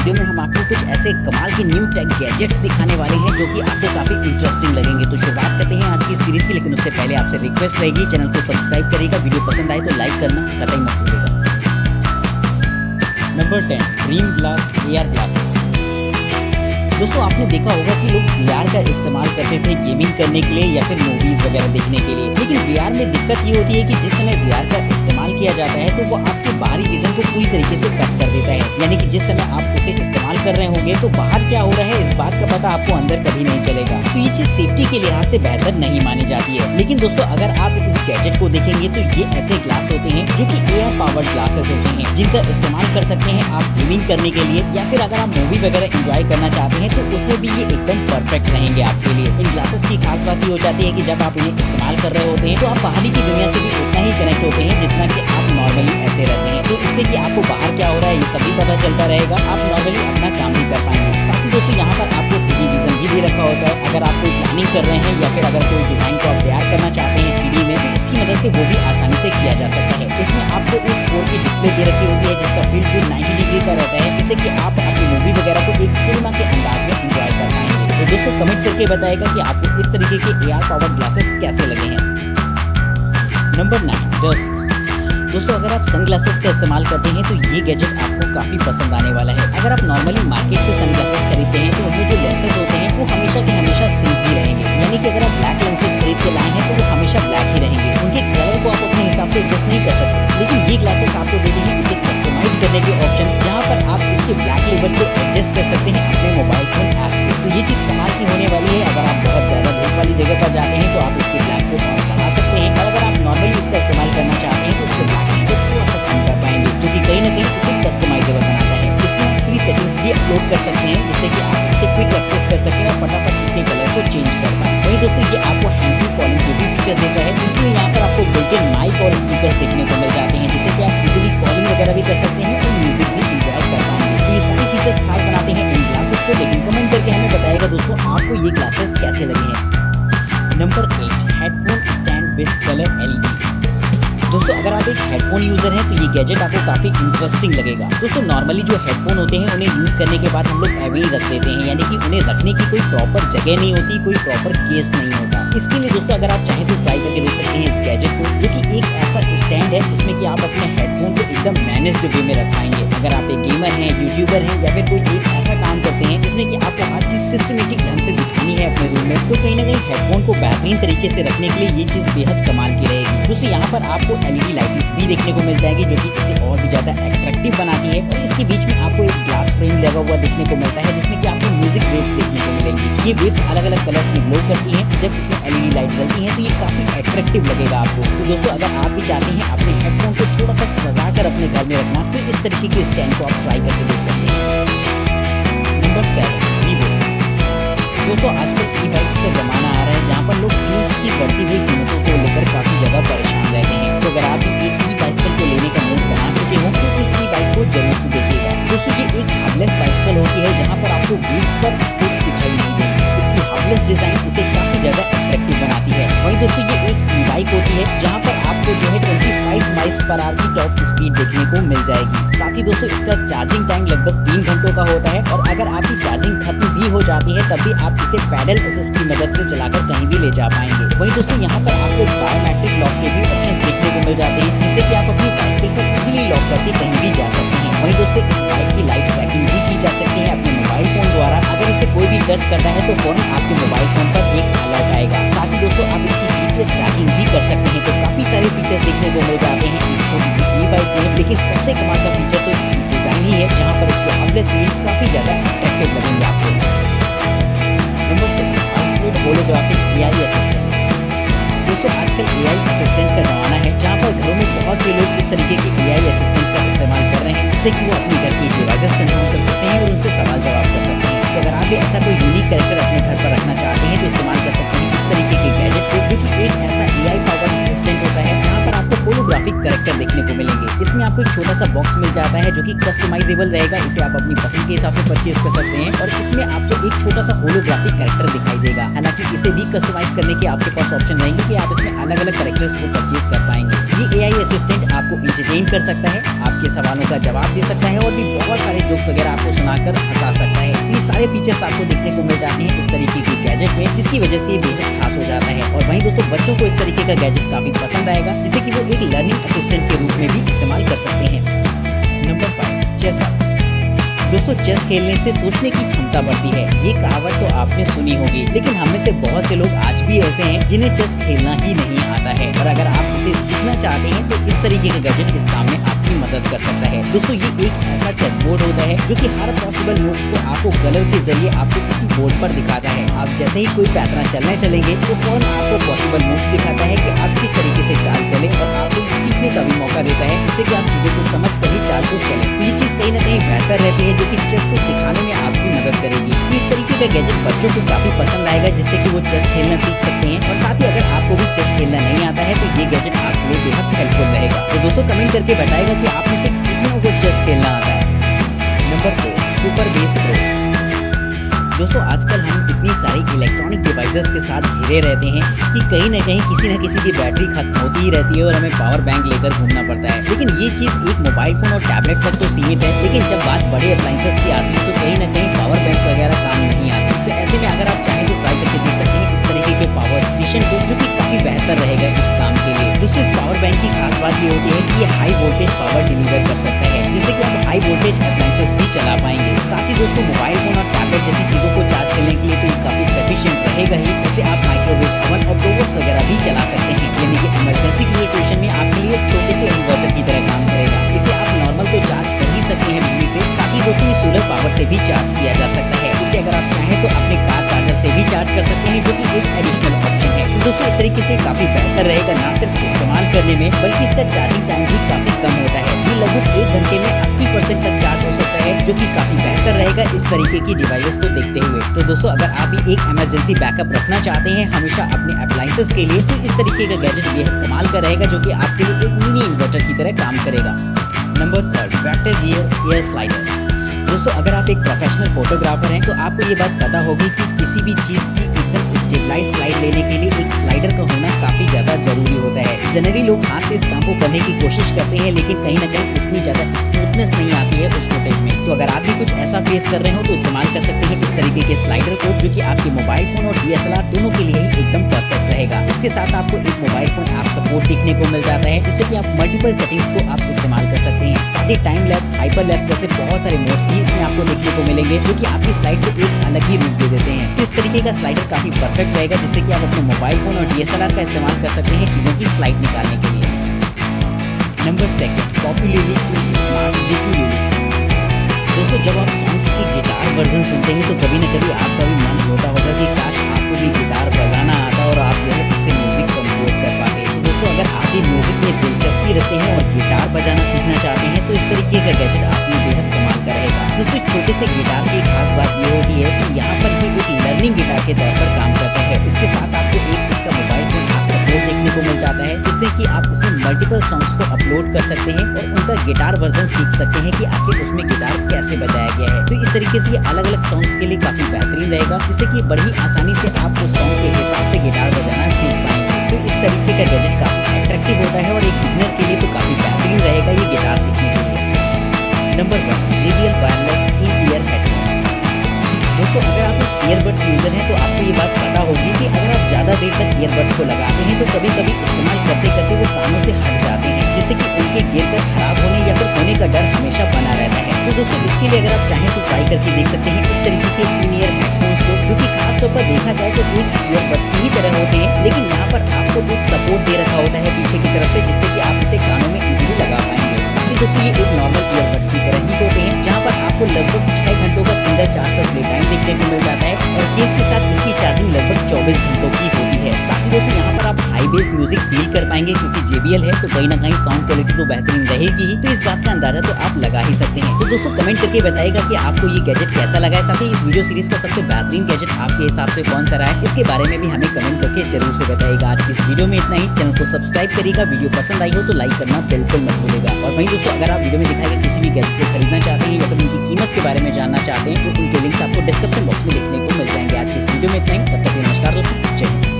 Video में हम आपको कुछ ऐसे कमाल के न्यू टेक गैजेट्स दिखाने वाले हैं जो कि आपको काफी इंटरेस्टिंग लगेंगे। तो शुरुआत करते हैं आज की सीरीज की, लेकिन उससे पहले आपसे रिक्वेस्ट रहेगी चैनल को सब्सक्राइब करिएगा, वीडियो पसंद आए तो लाइक करना कतई मत भूलिएगा। Number 10, dream glass AR glasses. दोस्तों आपने देखा होगा कि लोग VR का इस्तेमाल करते थे गेमिंग करने के लिए या फिर मूवीज वगैरह देखने के लिए, लेकिन VR में दिक्कत ये होती है कि जिस समय VR का इस्तेमाल किया जाता है तो वो आपके बाहरी विजन को पूरी तरीके से कट कर देता है। यानी कि जिस समय आप उसे इस्तेमाल कर रहे होंगे तो बाहर क्या हो रहा है इस बात का पता आपको अंदर कभी नहीं चलेगा। तो ये चीज सेफ्टी के लिहाज से बेहतर नहीं मानी जाती है। लेकिन दोस्तों अगर आप इस गैजेट को देखेंगे तो ये ऐसे ग्लास होते हैं जो कि AR पावर्ड ग्लासेस होते हैं, जिनका इस्तेमाल कर सकते हैं आप गेमिंग करने के लिए या फिर अगर आप मूवी वगैरह एंजॉय करना चाहते हैं तो उसमें भी ये एकदम परफेक्ट रहेंगे आपके लिए। इन ग्लासेस की खास बात ये हो जाती है कि जब आप इन्हें इस्तेमाल कर रहे होते हैं तो आप बाहरी की दुनिया से भी उतना ही कनेक्ट होते हैं जितना कि आप नॉर्मली ऐसे रहते हैं। तो इससे कि आपको बाहर क्या हो रहा है ये सभी पता चलता रहेगा, आप नॉर्मली अपना काम भी कर पाएंगे। साथ ही दोस्तों यहाँ पर आपको 3D विजन भी दे रखा होता है। अगर आप कोई प्लानिंग कर रहे हैं या फिर अगर कोई डिजाइन को आप तैयार करना चाहते हैं 3D में, तो इसकी मदद से वो भी आसानी से किया जा सकता है। इसमें आपको एक 4K डिस्प्ले दे रखी होती है जिसका फील्ड भी 90 डिग्री का रहता है, जिससे कि आप अपनी मूवी वगैरह को एक सिनेमा के अंदाज में एंजॉय कर पाएंगे। तो दोस्तों कमेंट करके बताएगा कि आपको इस तरीके के AR पावर ग्लासेस कैसे लगे हैं। Number 9, dusk. दोस्तों अगर आप सनग्लासेस का इस्तेमाल करते हैं तो ये गैजेट आपको काफी पसंद आने वाला है। अगर आप नॉर्मली मार्केट से सनग्लासेस खरीदते हैं तो उनमें जो लेंसेज होते हैं वो हमेशा के हमेशा सिंक ही रहेंगे। यानी कि अगर आप ब्लैक लेंसेज खरीद के लाए हैं तो वो हमेशा ब्लैक ही रहेंगे, उनके कलर को आप अपने हिसाब से एडजस्ट नहीं कर सकते। लेकिन ये ग्लासेस आपको देते हैं इसे कस्टमाइज करने के ऑप्शन, जहाँ पर आप इसके ब्लैक लेवल को एडजस्ट कर सकते हैं अपने मोबाइल फोन ऐप से। तो ये चीज कमाल की होने वाली है। अगर आप बहुत ज्यादा धूप वाली जगह पर जाते हैं तो आप इसके ब्लैक को और बढ़ा सकते हैं, और अगर आप नॉर्मली इसका इस्तेमाल करना चाहते हैं तो इसके ब्लैक को थोड़ा सा कम कर पाएंगे, जो कि कहीं ना कहीं इसे कस्टमाइजेबल बनाता है। इसमें आप फ्री सेटिंग्स भी अपलोड कर सकते हैं जिससे कि आप इसे क्विक एक्सेस कर सकें और फटाफट इसके कलर को चेंज कर पाएं। वहीं दोस्तों ये आपको हैंड फ्री कॉलिंग के भी फीचर देता है, जिसमें यहाँ पर आपको बिल्ट-इन माइक और स्पीकर देखने को मिल जाते हैं, जिससे कि आप इजीली कॉलिंग वगैरह भी कर सकते हैं और म्यूजिक भी एंजॉय कर पाएंगे। तो ये सारे फीचर्स खास बनाते हैं इन ग्लासेस को। लेकिन कमेंट करके हमें बताएगा दोस्तों आपको ये ग्लासेस कैसे लगे हैं। Number 8, headphone stand with colour LED। दोस्तों अगर आप एक हेडफोन यूजर हैं तो ये गैजेट आपको काफी इंटरेस्टिंग लगेगा। दोस्तों नॉर्मली जो हेडफोन होते हैं उन्हें यूज करने के बाद हम लोग ऐवे ही रख देते हैं, यानी कि उन्हें रखने की कोई प्रॉपर जगह नहीं होती, कोई प्रॉपर केस नहीं होता। इसके लिए दोस्तों अगर आप चाहें तो ट्राई करके देख सकते हैं इस गैजेट को, जो कि एक ऐसा स्टैंड है जिसमें कि आप अपने हेडफोन को एकदम मैनेज्ड वे में रख पाएंगे। अगर आप एक गेमर हैं, यूट्यूबर हैं या फिर कोई एक ऐसा काम करते हैं जिसमें कि आपको हर चीज सिस्टमेटिक ढंग से दिखानी है अपने रूम में, तो कहीं ना कहीं हेडफोन को बेहतरीन तरीके से रखने के लिए ये चीज बेहद कमाल की रहेगी। दोस्तों यहाँ पर आपको LED लाइटिंग्स भी देखने को मिल जाएगी जो कि इसे और भी ज्यादा अट्रैक्टिव बनाती है, और इसके बीच में आपको एक ग्लास फ्रेम लगा हुआ देखने को मिलता है जिसमें कि आपको म्यूजिक वेव्स देखने को मिलेंगी। ये वेव्स अलग अलग कलर्स में ग्लो करती हैं। जब इसमें LED लाइट जलती हैं तो ये काफी अट्रैक्टिव लगेगा आपको। तो दोस्तों अगर आप भी चाहते हैं अपने हेडफोन को थोड़ा सा सजा कर अपने घर में रखना तो इस तरीके के स्टैंड को आप ट्राई करके देख सकते हैं। Number 7, Vivo. दोस्तों आजकल ई-बाइक्स का जमाना आ रहा है जहाँ पर लोग फ्यूल्स की बढ़ती हुई कीमतों को लेकर काफी ज्यादा परेशान रहते हैं। तो अगर आप भी एक ई-बाइसिकल को लेने का मूड बना चुके हो तो इस ई-बाइक को जरूर से देखिएगा। दोस्तों ये एक हबलेस बाइसिकल होती है जहाँ पर आपको व्हील्स पर स्पोक्स दिखाई नहीं देंगे। इसकी हबलेस डिजाइन इसे काफी ज्यादा अट्रैक्टिव बनाती है। वहीं दोस्तों ये एक ई-बाइक होती है जहाँ पर आपको जो है 25 माइल्स पर आवर की टॉप स्पीड देखने को मिल जाएगी। साथ ही दोस्तों इसका चार्जिंग टाइम लगभग 3 घंटों का होता है, और अगर आपकी चार्जिंग खत्म भी हो जाती है तब भी आप इसे पैडल असिस्ट की मदद से चलाकर कहीं भी ले जा पाएंगे। वहीं दोस्तों यहाँ पर आपको बायोमेट्रिक लॉक के भी ऑप्शंस देखने को मिल जाते हैं, जिससे कि आप अपनी बाइसिकल को इजीली लॉक करके कहीं भी जा सकते हैं। वहीं दोस्तों इस बाइक की लाइव ट्रैकिंग भी की जा सकती है अपने मोबाइल फोन द्वारा। अगर इसे कोई भी टच करता है तो फौरन आपके मोबाइल फोन पर एक अलर्ट आएगा। साथ ही दोस्तों आप इसकी GPS ट्रैकिंग भी कर सकते हैं। तो काफी सारे फीचर्स देखने को मिल जाते हैं इस छोटी सी ई-बाइक में, लेकिन सबसे कमाल का फीचर तो इसकी डिजाइन ही है, जहाँ पर इसके हबलेस व्हील काफी ज्यादा अट्रैक्टिव लगेंगे आपको। Number 6, Alfred holographic AI assistant. दोस्तों आजकल AI असिस्टेंट का जमाना है जहाँ पर घरों में बहुत से लोग इस तरीके के AI असिस्टेंट का इस्तेमाल कर रहे हैं, जिससे कि वो अपने घर की डिवाइसेस कंट्रोल कर सकते हैं और उनसे सवाल जवाब कर सकते हैं। तो अगर आप भी ऐसा कोई यूनिक कैरेक्टर अपने घर पर रखना चाहते हैं तो इस्तेमाल कर सकते हैं तरीके के गैजेट को, जो कि एक ऐसा AI पावर्ड असिस्टेंट होता है जहाँ पर आपको होलोग्राफिक कैरेक्टर देखने को मिलेंगे। इसमें आपको एक छोटा सा बॉक्स मिल जाता है जो कि कस्टमाइजेबल रहेगा। इसे आप अपनी पसंद के हिसाब से परचेज कर सकते हैं और इसमें आपको एक छोटा सा होलोग्राफिक कैरेक्टर दिखाई देगा। हालांकि इसे भी कस्टमाइज करने के आपके पास ऑप्शन रहेंगे कि आप इसमें अलग अलग कैरेक्टर्स को परचेज कर पाएंगे। ये AI असिस्टेंट आपको एंटरटेन कर सकता है, आपके सवालों का जवाब दे सकता है और भी बहुत सारे जोक्स वगैरह आपको सुनाकर हंसा सकता है। ये सारे फीचर्स आपको देखने को मिल जाते हैं इस तरीके के गैजेट में, जिसकी वजह से ये बेहद खास हो जाता है। और वहीं दोस्तों बच्चों को इस तरीके का गैजेट काफी पसंद आएगा, जिसे कि वो एक लर्निंग असिस्टेंट के रूप में भी इस्तेमाल कर सकते हैं। Number 5, chess app. दोस्तों चेस खेलने से सोचने की क्षमता बढ़ती है, ये कहावत तो आपने सुनी होगी, लेकिन हम में से बहुत से लोग आज भी ऐसे हैं जिन्हें चेस खेलना ही नहीं आता है। और अगर आप इसे सीखना चाहते हैं तो इस तरीके का गैजेट इस काम में आपकी मदद कर सकता है। दोस्तों ये एक ऐसा चेस बोर्ड होता है जो कि हर पॉसिबल मूव को आपको कलर के जरिए आपको किसी बोर्ड पर दिखाता है। आप जैसे ही कोई पैटर्न चलने चलेंगे तो फौरन आपको पॉसिबल मूव दिखाता है कि आप किस तरीके से चाल चले और आपको सीखने का भी मौका देता है, जिससे कि आप चीजों को समझ कर ही चाल को चले। तो ये चीज कहीं ना कहीं बेहतर रहती है, जो कि चेस को सिखाने में आपकी मदद करेगी। तो इस तरीके का गैजेट बच्चों को काफी पसंद आएगा, जिससे कि वो चेस खेलना सीख सकते हैं। और साथ ही अगर आपको भी चेस खेलना नहीं आता है तो ये गैजेट आपके लिए बेहद हेल्पफुल रहेगा। तो दोस्तों कमेंट करके बताएगा कि आप में से कितनों को चेस खेलना आता है। Number 4, super base pro. दोस्तों आजकल हम इतनी सारी इलेक्ट्रॉनिक डिवाइसेस के साथ घिरे रहते हैं कि कहीं ना कहीं किसी न किसी की बैटरी खत्म होती ही रहती है और हमें पावर बैंक लेकर घूमना पड़ता है। लेकिन ये चीज़ एक मोबाइल फोन और टैबलेट तक तो सीमित है, लेकिन जब बात बड़े अप्लायंसेस की आती है तो कहीं ना कहीं पावर बैंक्स वगैरह काम नहीं आती। तो ऐसे में अगर आप चाहें तो ट्राई करके देख सकते हैं इस तरीके के पावर स्टेशन को, जो कि काफ़ी बेहतर रहेगा इस काम के लिए। दोस्तों इस पावर बैंक की खास बात ये होती है कि ये हाई वोल्टेज पावर डिलीवर कर सकता है, जिससे कि आप हाई वोल्टेज अप्लायंसेस भी चला पाएंगे। साथ ही दोस्तों मोबाइल फोन और टैबलेट जैसी चीज़ों को चार्ज करने के लिए तो ये काफी सफिशिएंट रहेगा ही। इसे आप माइक्रोवेव ओवन और ब्लोवर्स वगैरह भी चला सकते हैं, यानी कि इमरजेंसी सिचुएशन में आपके लिए एक छोटे से इन्वर्टर की तरह काम करेगा। इसे आप नॉर्मल को चार्ज कर ही सकते हैं बिजली से। साथ ही दोस्तों ये सोलर पावर से भी चार्ज किया जा सकता है। इसे अगर आप चाहें तो अपने कार चार्जर से भी चार्ज कर सकते हैं, जो कि एक एडिशनल ऑप्शन है। तो दोस्तों इस तरीके से काफी बेहतर रहेगा, ना सिर्फ इस्तेमाल करने में बल्कि इसका चार्जिंग टाइम भी काफी कम होता है। ये लगभग 1 घंटे में 80% तक चार्ज हो सकता है, जो कि काफी बेहतर रहेगा इस तरीके की डिवाइसेस को देखते हुए। तो दोस्तों अगर आप भी एक इमरजेंसी बैकअप रखना चाहते हैं हमेशा अपने अप्लायंसेस के लिए, तो इस तरीके का गैजेट बेहद कमाल का रहेगा, जो कि आपके लिए एक मिनी इन्वर्टर की तरह काम करेगा। Number 3, vector gear air slider. दोस्तों अगर आप एक प्रोफेशनल फोटोग्राफर हैं तो आपको ये बात पता होगी कि किसी भी चीज़ की एकदम स्टेबलाइज स्लाइड लेने के लिए एक स्लाइडर का होना काफ़ी ज़्यादा जरूरी होता है। जनरली लोग हाथ से इस काम को करने की कोशिश करते हैं, लेकिन कहीं ना कहीं उतनी ज़्यादा स्मूथनेस नहीं आती है उस फुटेज में। तो अगर आप भी कुछ ऐसा फेस कर रहे हो तो इस्तेमाल कर सकते हैं इस तरीके के स्लाइडर को, जो कि आपके मोबाइल फोन और DSLR दोनों के लिए ही एकदम परफेक्ट रहेगा। इसके साथ आपको एक मोबाइल फोन ऐप सपोर्ट देखने को मिल जाता है, जिससे कि आप मल्टीपल सेटिंग्स को आप इस्तेमाल कर सकते हैं। साथ ही टाइम लैप्स, हाइपर लैप्स जैसे बहुत सारे मोड्स भी इसमें आपको देखने को मिलेंगे, जो कि आपकी स्लाइड को एक अलग ही रूप दे देते हैं। तो इस तरीके का स्लाइडर काफी परफेक्ट रहेगा, जिससे कि आप अपने मोबाइल फोन और DSLR का इस्तेमाल कर सकते हैं चीजों की स्लाइड निकालने के लिए। Number 2, popularly smart ukulele. दोस्तों जब आप सॉन्ग्स की गिटार वर्जन सुनते हैं तो कभी न कभी आपका भी मन होता होगा कि काश आपको भी गिटार बजाना आता और आप जो है उससे म्यूजिक कंपोज कर पाते। तो दोस्तों अगर आप भी म्यूजिक में दिलचस्पी रखते हैं और गिटार बजाना सीखना चाहते हैं तो इस तरीके का गैजेट आप में बेहद कमाल का रहेगा। दोस्तों छोटे से गिटार की खास बात ये होती है कि यहाँ पर ये एक लर्निंग गिटार के तौर पर काम करता है। इसके साथ आपको एक इसका मोबाइल फोन ऐप सपोर्ट देखने को मिल जाता है, जिससे कि आप इसमें मल्टीपल सॉन्ग्स को अपलोड कर सकते हैं और उनका गिटार वर्जन सीख सकते हैं कि आखिर उसमें गिटार कैसे बजाया गया है। तो इस तरीके से ये अलग अलग सॉन्ग्स के लिए काफी बेहतरीन रहेगा, जिससे कि बड़ी आसानी से आप उस सॉन्ग के हिसाब से गिटार बजाना सीख पाएंगे। तो इस तरीके का गैजेट काफी अट्रैक्टिव होता है और एक बिगिनर के लिए तो काफी बेहतरीन रहेगा ये गिटार सीखने के लिए। Number 1, JBL wireless in ear headphones. दोस्तों अगर आप एक ईयरबड्स यूजर हैं तो आपको ये बात पता होगी कि अगर आप ज़्यादा देर तक ईयरबड्स को लगाते हैं तो कभी कभी इस्तेमाल करते करते वो कानों से हट जाते हैं, जिससे कि उनके गिर कर खराब होने या फिर होने का डर हमेशा बना रहता है। तो दोस्तों इसके लिए अगर आप चाहें तो ट्राई करके देख सकते हैं इस तरीके के इन-ईयर हेडफोन्स को, जो कि खासतौर पर देखा जाए तो एक ईयरबड्स की ही तरह होते हैं, लेकिन यहाँ पर आपको एक सपोर्ट दे रखा होता है पीछे की तरफ से, जिससे कि आप इसे कानों में इजीली लगा पाएंगे। साथ ही दोस्तों ये एक नॉर्मल ईयरबड्स की तरह ही होते हैं, जहाँ पर आप आपको लगभग 6 घंटों का सिंगल चार्ज पर प्ले टाइम देखने को मिल जाता है और केस के साथ इसकी चार्जिंग लगभग 24 घंटों की होती है। साथ ही दोस्तों यहाँ पर आप हाई बेस म्यूजिक फील कर पाएंगे, क्योंकि JBL है तो कहीं ना कहीं साउंड क्वालिटी तो बेहतरीन रहेगी ही, तो इस बात का अंदाजा तो आप लगा ही सकते हैं। तो दोस्तों कमेंट करके बताइएगा कि आपको ये गैजेट कैसा लगा है। साथ ही इस वीडियो सीरीज का सबसे बेहतरीन गैजेट आपके हिसाब से कौन सा रहा है, इसके बारे में भी हमें कमेंट करके जरूर से बताइएगा। आज की इस वीडियो में इतना ही। चैनल को सब्सक्राइब करिएगा, वीडियो पसंद आई हो तो लाइक करना बिल्कुल मत भूलिएगा। और वहीं दोस्तों अगर आप वीडियो में दिखाए गए किसी भी गैजेट को खरीदना चाहते हैं या फिर उनकी कीमत के बारे में जानना चाहते हैं तो उनके लिंक्स आपको डिस्क्रिप्शन बॉक्स में देखने को मिल जाएंगे। आज की इस वीडियो में इतना ही। तब तक नमस्कार दोस्तों, जय हिंद।